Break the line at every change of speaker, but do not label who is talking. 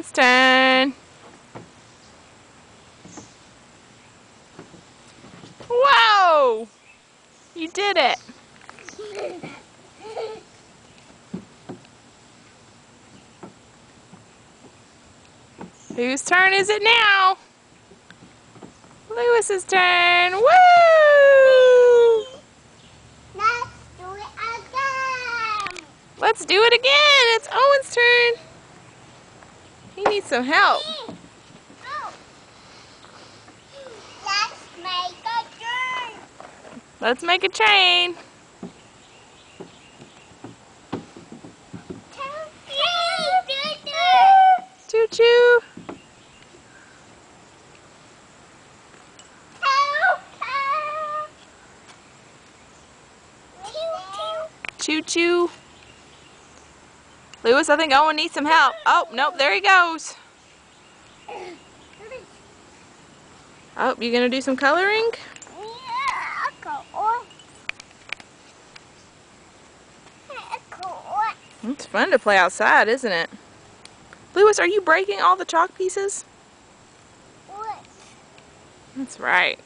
Owen's turn. Whoa! You did it. Whose turn is it now? Lewis's turn. Woo!
Let's do it again.
Let's do it again. It's Owen's turn. He needs some help.
Oh. Let's make a train.
Let's make a train. Choo-choo. Choo-choo. Lewis, I think Owen needs some help. Oh, nope, there he goes. Oh, you gonna do some coloring? It's fun to play outside, isn't it? Lewis, are you breaking all the chalk pieces? That's right.